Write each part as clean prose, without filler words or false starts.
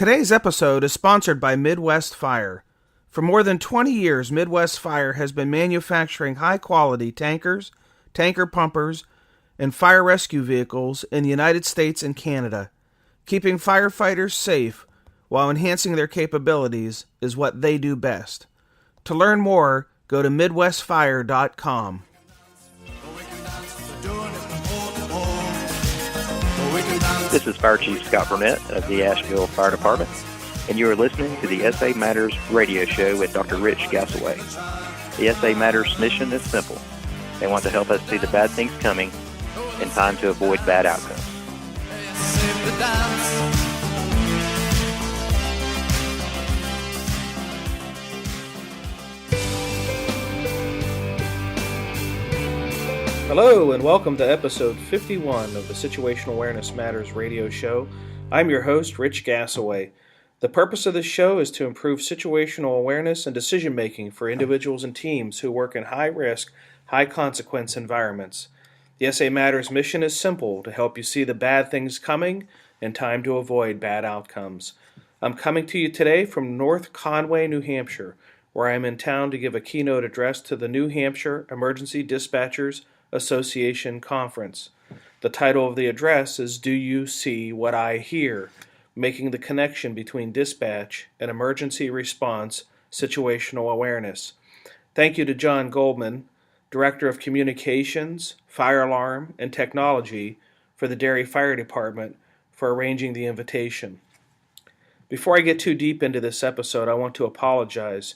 Today's episode is sponsored by Midwest Fire. For more than 20 years, Midwest Fire has been manufacturing high-quality tankers, tanker pumpers, and fire rescue vehicles in the United States and Canada. Keeping firefighters safe while enhancing their capabilities is what they do best. To learn more, go to MidwestFire.com. This is Fire Chief Scott Burnett of the Asheville Fire Department, and you are listening to the SA Matters radio show with Dr. Rich Gassaway. The SA Matters mission is simple. They want to help us see the bad things coming in time to avoid bad outcomes. Hello and welcome to episode 51 of the Situational Awareness Matters radio show. I'm your host, Rich Gassaway. The purpose of this show is to improve situational awareness and decision-making for individuals and teams who work in high-risk, high-consequence environments. The SA Matters mission is simple, to help you see the bad things coming and time to avoid bad outcomes. I'm coming to you today from North Conway, New Hampshire, where I am in town to give a keynote address to the New Hampshire Emergency Dispatchers Association Conference. The title of the address is Do You See What I Hear? Making the connection between dispatch and emergency response situational awareness. Thank you to John Goldman, Director of Communications, Fire Alarm, and Technology for the Derry Fire Department, for arranging the invitation. Before I get too deep into this episode, I want to apologize.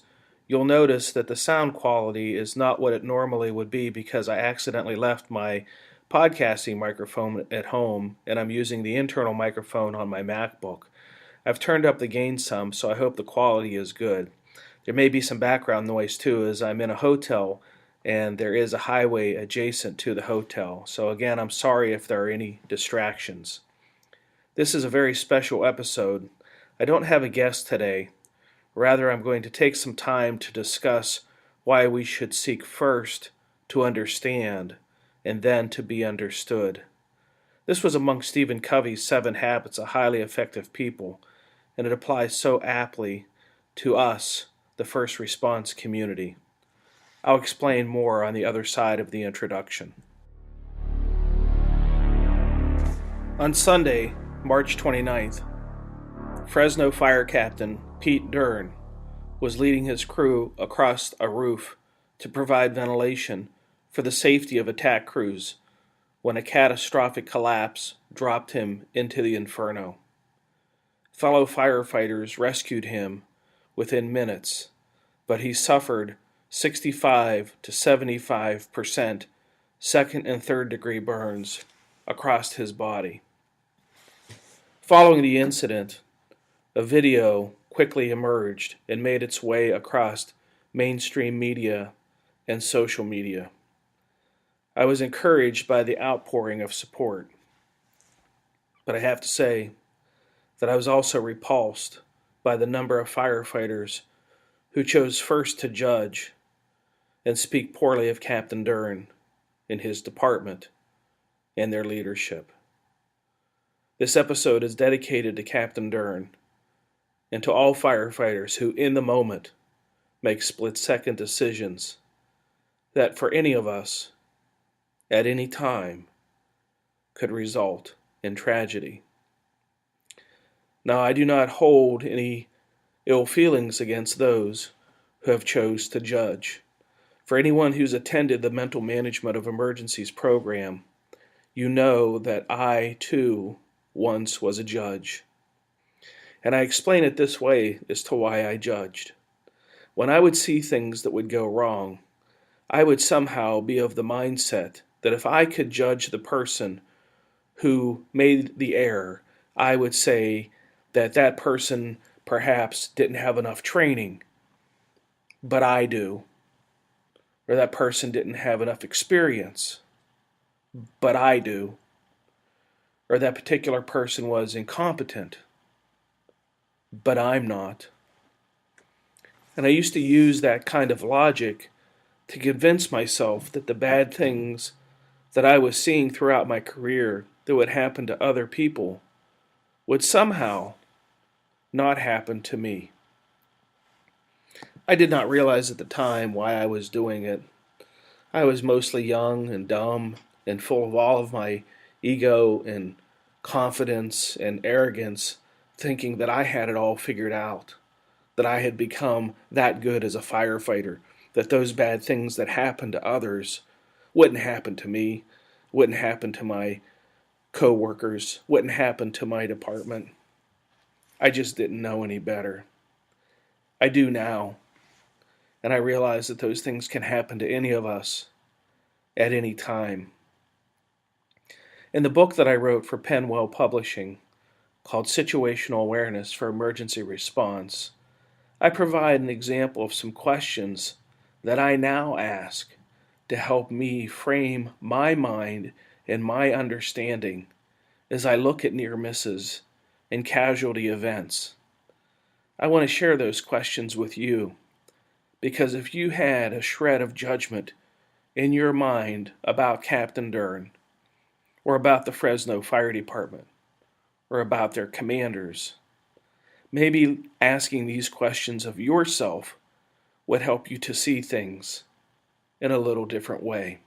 You'll notice that the sound quality is not what it normally would be because I accidentally left my podcasting microphone at home and I'm using the internal microphone on my MacBook. I've turned up the gain some, so I hope the quality is good. There may be some background noise too, as I'm in a hotel and there is a highway adjacent to the hotel. So again, I'm sorry if there are any distractions. This is a very special episode. I don't have a guest today. Rather, I'm going to take some time to discuss why we should seek first to understand and then to be understood. This was among Stephen Covey's 7 Habits of Highly Effective People, and it applies so aptly to us, the first response community. I'll explain more on the other side of the introduction. On Sunday, March 29th, Fresno Fire Captain Pete Dern was leading his crew across a roof to provide ventilation for the safety of attack crews when a catastrophic collapse dropped him into the inferno. Fellow firefighters rescued him within minutes, but he suffered 65 to 75% second and third degree burns across his body. Following the incident, a video quickly emerged and made its way across mainstream media and social media. I was encouraged by the outpouring of support, but I have to say that I was also repulsed by the number of firefighters who chose first to judge and speak poorly of Captain Dern and his department and their leadership. This episode is dedicated to Captain Dern and to all firefighters who, in the moment, make split-second decisions that, for any of us, at any time, could result in tragedy. Now, I do not hold any ill feelings against those who have chose to judge. For anyone who's attended the Mental Management of Emergencies program, you know that I, too, once was a judge. And I explain it this way as to why I judged. When I would see things that would go wrong, I would somehow be of the mindset that if I could judge the person who made the error, I would say that that person perhaps didn't have enough training, but I do. Or that person didn't have enough experience, but I do. Or that particular person was incompetent, but I'm not. And I used to use that kind of logic to convince myself that the bad things that I was seeing throughout my career that would happen to other people would somehow not happen to me. I did not realize at the time why I was doing it. I was mostly young and dumb and full of all of my ego and confidence and arrogance, thinking that I had it all figured out, that I had become that good as a firefighter, that those bad things that happened to others wouldn't happen to me, wouldn't happen to my co-workers, wouldn't happen to my department. I just didn't know any better. I do now, and I realize that those things can happen to any of us at any time. In the book that I wrote for Penwell Publishing, called Situational Awareness for Emergency Response, I provide an example of some questions that I now ask to help me frame my mind and my understanding as I look at near misses and casualty events. I want to share those questions with you because if you had a shred of judgment in your mind about Captain Dern, or about the Fresno Fire Department, or about their commanders, maybe asking these questions of yourself would help you to see things in a little different way.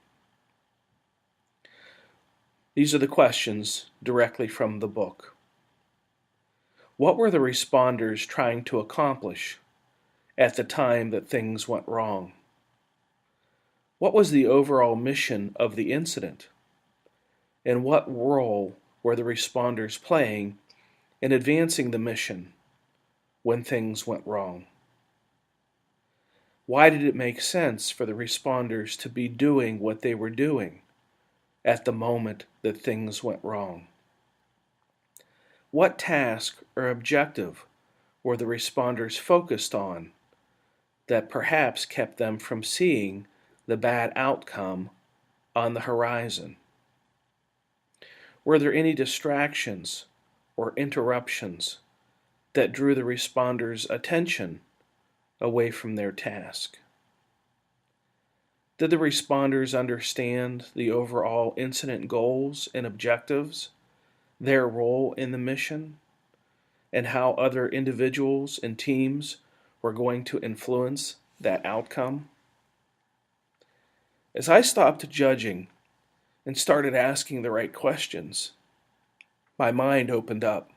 These are the questions directly from the book. What were the responders trying to accomplish at the time that things went wrong? What was the overall mission of the incident? And what role were the responders playing in advancing the mission when things went wrong? Why did it make sense for the responders to be doing what they were doing at the moment that things went wrong? What task or objective were the responders focused on that perhaps kept them from seeing the bad outcome on the horizon? Were there any distractions or interruptions that drew the responders' attention away from their task? Did the responders understand the overall incident goals and objectives, their role in the mission, and how other individuals and teams were going to influence that outcome? As I stopped judging and started asking the right questions, my mind opened up.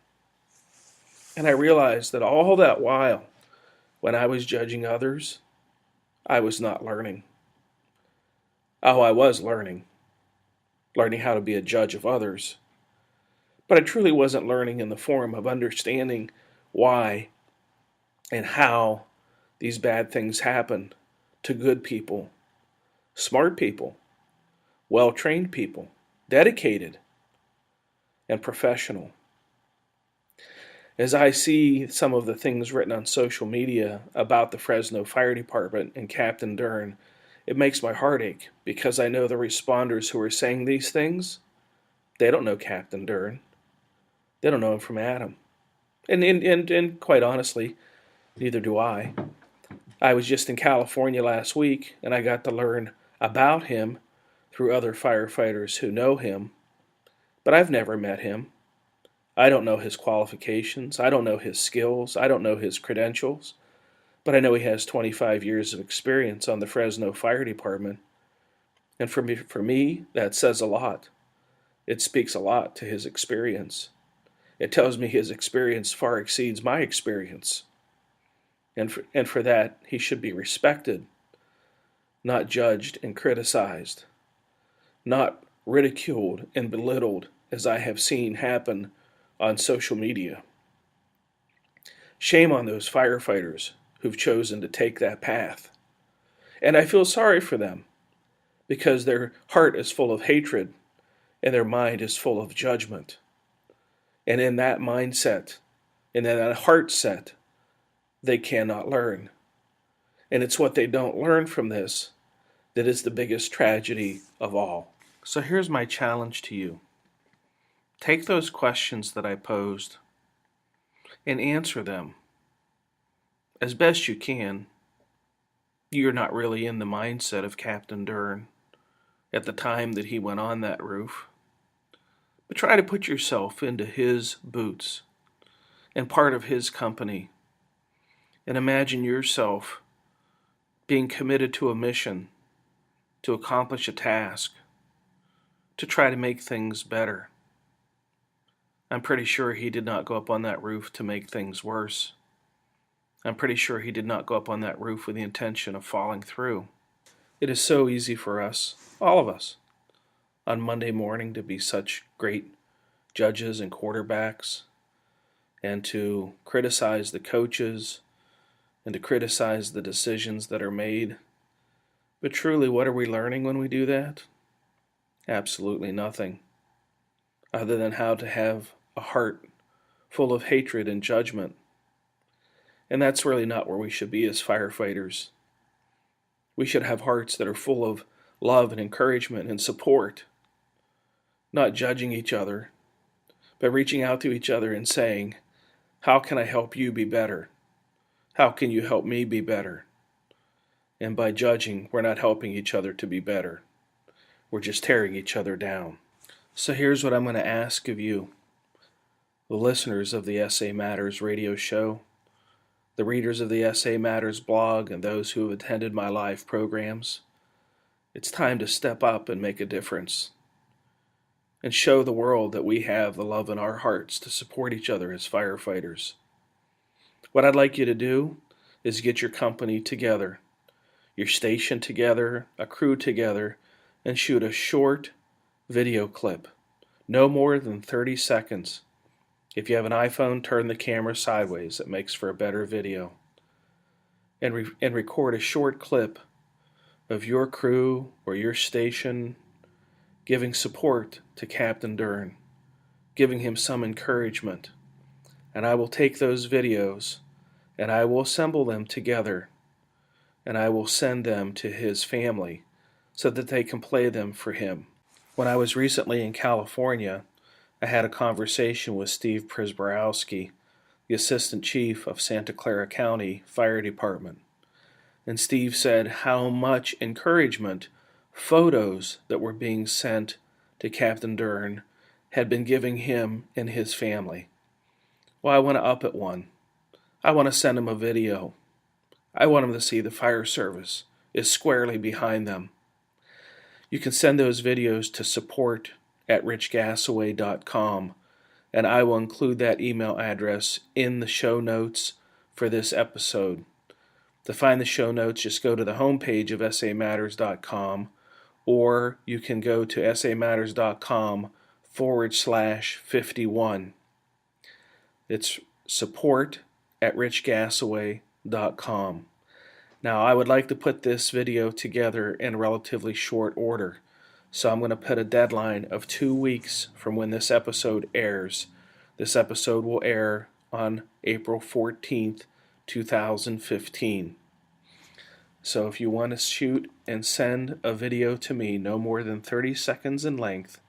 And I realized that all that while, when I was judging others, I was not learning. Oh, I was learning how to be a judge of others. But I truly wasn't learning in the form of understanding why and how these bad things happen to good people, smart people, well-trained people, dedicated, and professional. As I see some of the things written on social media about the Fresno Fire Department and Captain Dern, it makes my heart ache because I know the responders who are saying these things, they don't know Captain Dern. They don't know him from Adam. And quite honestly, neither do I. I was just in California last week, and I got to learn about him through other firefighters who know him, but I've never met him. I don't know his qualifications. I don't know his skills. I don't know his credentials, but I know he has 25 years of experience on the Fresno Fire Department, and for me, that says a lot. It speaks a lot to his experience. It tells me his experience far exceeds my experience, and for that, he should be respected, not judged and criticized, not ridiculed and belittled as I have seen happen on social media. Shame on those firefighters who've chosen to take that path. And I feel sorry for them because their heart is full of hatred and their mind is full of judgment. And in that mindset, and in that heart set, they cannot learn. And it's what they don't learn from this that is the biggest tragedy of all. So here's my challenge to you. Take those questions that I posed and answer them as best you can. You're not really in the mindset of Captain Dern at the time that he went on that roof. But try to put yourself into his boots and part of his company. And imagine yourself being committed to a mission, to accomplish a task, to try to make things better. I'm pretty sure he did not go up on that roof to make things worse. I'm pretty sure he did not go up on that roof with the intention of falling through. It is so easy for us, all of us, on Monday morning to be such great judges and quarterbacks, and to criticize the coaches, and to criticize the decisions that are made. But truly, what are we learning when we do that? Absolutely nothing, other than how to have a heart full of hatred and judgment. And that's really not where we should be as firefighters. We should have hearts that are full of love and encouragement and support, not judging each other, but reaching out to each other and saying, how can I help you be better? How can you help me be better? And by judging, we're not helping each other to be better. We're just tearing each other down. So here's what I'm going to ask of you, the listeners of the SA Matters radio show, the readers of the SA Matters blog, and those who have attended my live programs. It's time to step up and make a difference and show the world that we have the love in our hearts to support each other as firefighters. What I'd like you to do is get your company together, your station together, a crew together, and shoot a short video clip, no more than 30 seconds. If you have an iPhone, turn the camera sideways. It makes for a better video. And record a short clip of your crew or your station giving support to Captain Dern, giving him some encouragement. And I will take those videos and I will assemble them together and I will send them to his family so that they can play them for him. When I was recently in California, I had a conversation with Steve Prisborowski, the Assistant Chief of Santa Clara County Fire Department. And Steve said how much encouragement photos that were being sent to Captain Dern had been giving him and his family. Well, I want to up it one. I want to send him a video. I want him to see the fire service is squarely behind them. You can send those videos to support@richgasaway.com, and I will include that email address in the show notes for this episode. To find the show notes, just go to the homepage of samatters.com, or you can go to samatters.com/51. It's support@richgasaway.com. Now, I would like to put this video together in relatively short order, so I'm going to put a deadline of 2 weeks from when this episode airs. This episode will air on April 14th, 2015. So if you want to shoot and send a video to me no more than 30 seconds in length,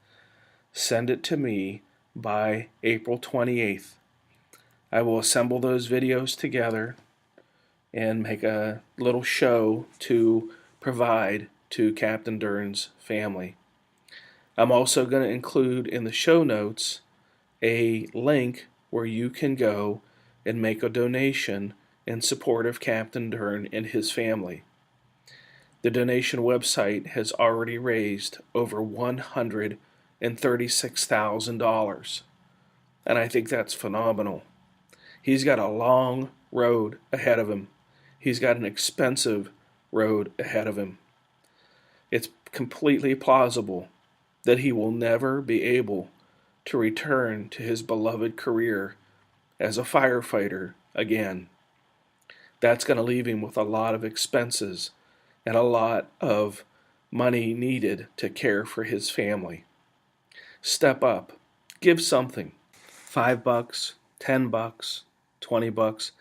send it to me by April 28th. I will assemble those videos together and make a little show to provide to Captain Dern's family. I'm also going to include in the show notes a link where you can go and make a donation in support of Captain Dern and his family. The donation website has already raised over $136,000, and I think that's phenomenal. He's got a long road ahead of him. He's got an expensive road ahead of him. It's completely plausible that he will never be able to return to his beloved career as a firefighter again. That's going to leave him with a lot of expenses and a lot of money needed to care for his family. Step up. Give something. $5, $10, $20.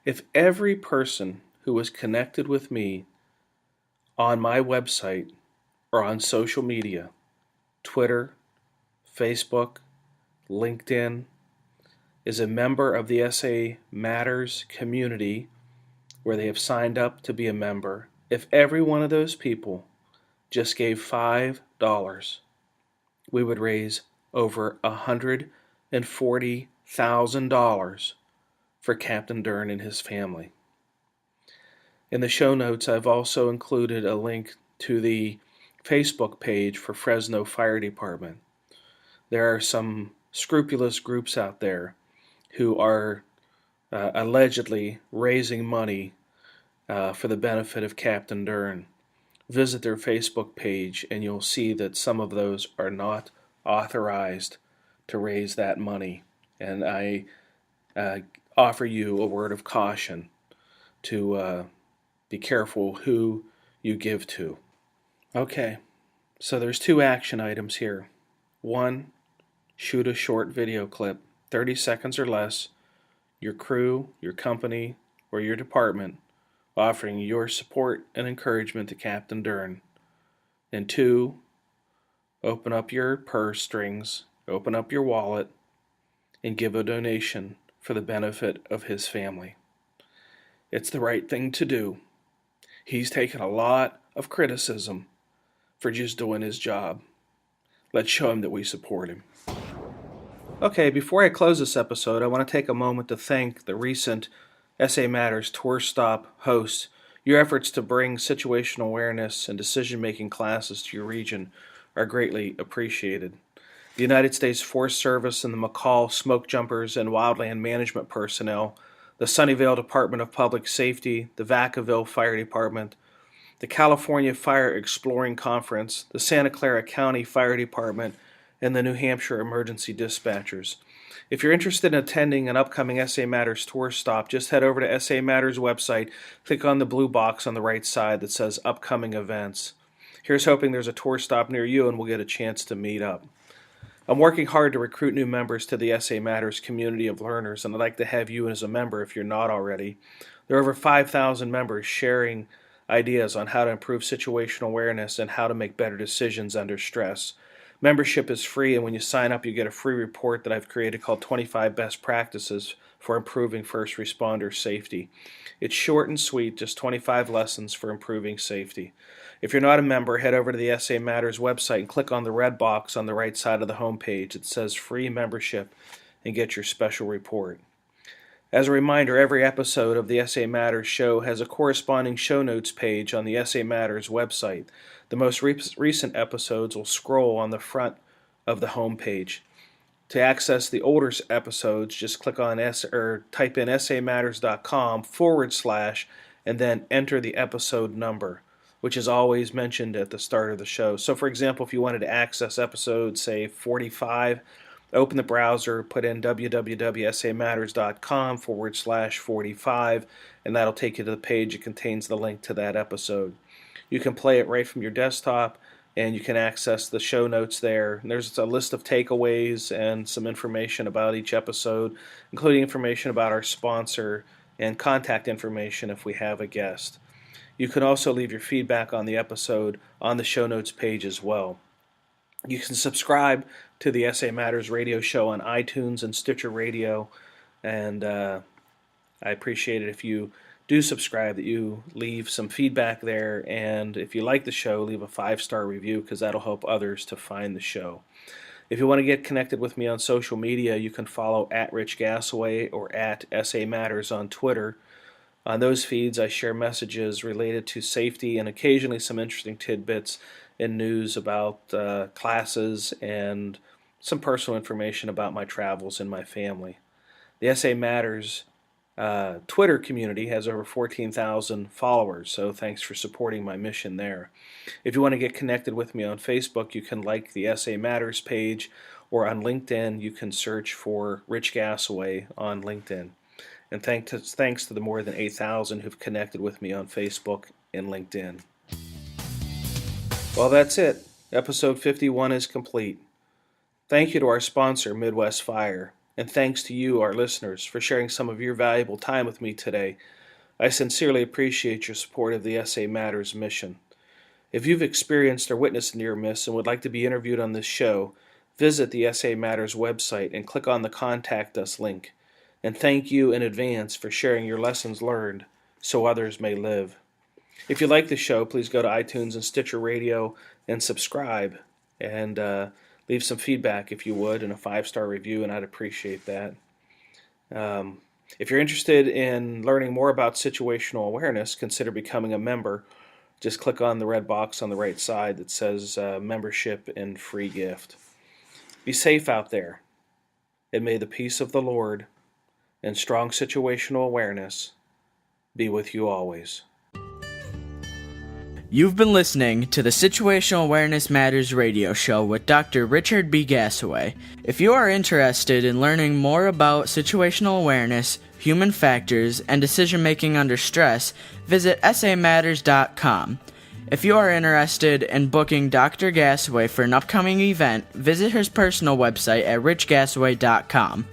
If every person who was connected with me on my website or on social media, Twitter, Facebook, LinkedIn, is a member of the SA Matters community where they have signed up to be a member, if every one of those people just gave $5, we would raise over $140,000 for Captain Dern and his family. In the show notes, I've also included a link to the Facebook page for Fresno Fire Department. There are some scrupulous groups out there who are allegedly raising money for the benefit of Captain Dern. Visit their Facebook page and you'll see that some of those are not authorized to raise that money. And I offer you a word of caution to be careful who you give to. Okay, so there's 2 action items here. 1, shoot a short video clip, 30 seconds or less, your crew, your company, or your department offering your support and encouragement to Captain Dern. And 2, open up your purse strings, open up your wallet, and give a donation for the benefit of his family. It's the right thing to do. He's taken a lot of criticism for just doing his job. Let's show him that we support him. Okay, before I close this episode, I want to take a moment to thank the recent SA Matters Tour Stop hosts. Your efforts to bring situational awareness and decision-making classes to your region are greatly appreciated. The United States Forest Service and the McCall Smoke Jumpers and Wildland Management personnel, the Sunnyvale Department of Public Safety, the Vacaville Fire Department, the California Fire Exploring Conference, the Santa Clara County Fire Department, and the New Hampshire Emergency Dispatchers. If you're interested in attending an upcoming SA Matters tour stop, just head over to SA Matters website, click on the blue box on the right side that says Upcoming Events. Here's hoping there's a tour stop near you and we'll get a chance to meet up. I'm working hard to recruit new members to the SA Matters community of learners, and I'd like to have you as a member if you're not already. There are over 5,000 members sharing ideas on how to improve situational awareness and how to make better decisions under stress. Membership is free, and when you sign up, you get a free report that I've created called 25 Best Practices for Improving First Responder Safety. It's short and sweet, just 25 lessons for improving safety. If you're not a member, head over to the SA Matters website and click on the red box on the right side of the homepage. It says Free Membership and get your special report. As a reminder, every episode of the SA Matters show has a corresponding show notes page on the SA Matters website. The most recent episodes will scroll on the front of the homepage. To access the older episodes, just click on type in samatters.com/ and then enter the episode number, which is always mentioned at the start of the show. So, for example, if you wanted to access episode, say, 45, open the browser, put in www.samatters.com/45, and that'll take you to the page that contains the link to that episode. You can play it right from your desktop, and you can access the show notes there. And there's a list of takeaways and some information about each episode, including information about our sponsor and contact information if we have a guest. You can also leave your feedback on the episode on the show notes page as well. You can subscribe to the SA Matters radio show on iTunes and Stitcher Radio, and I appreciate it if you do subscribe, that you leave some feedback there, and if you like the show, leave a 5-star review because that'll help others to find the show. If you want to get connected with me on social media, you can follow @RichGasaway or @SAMatters on Twitter. On those feeds, I share messages related to safety and occasionally some interesting tidbits and news about classes and some personal information about my travels and my family. The SA Matters Twitter community has over 14,000 followers, so thanks for supporting my mission there. If you want to get connected with me on Facebook, you can like the SA Matters page, or on LinkedIn, you can search for Rich Gasaway on LinkedIn. And thanks to the more than 8,000 who've connected with me on Facebook and LinkedIn. Well, that's it. Episode 51 is complete. Thank you to our sponsor, Midwest Fire, and thanks to you, our listeners, for sharing some of your valuable time with me today. I sincerely appreciate your support of the SA Matters mission. If you've experienced or witnessed a near miss and would like to be interviewed on this show, visit the SA Matters website and click on the Contact Us link. And thank you in advance for sharing your lessons learned so others may live. If you like the show, please go to iTunes and Stitcher Radio and subscribe, and leave some feedback if you would, and a 5-star review, and I'd appreciate that. If you're interested in learning more about situational awareness, consider becoming a member. Just click on the red box on the right side that says membership and free gift. Be safe out there, and may the peace of the Lord and strong situational awareness be with you always. You've been listening to the Situational Awareness Matters radio show with Dr. Richard B. Gassaway. If you are interested in learning more about situational awareness, human factors, and decision-making under stress, visit samatters.com. If you are interested in booking Dr. Gassaway for an upcoming event, visit his personal website at richgassaway.com.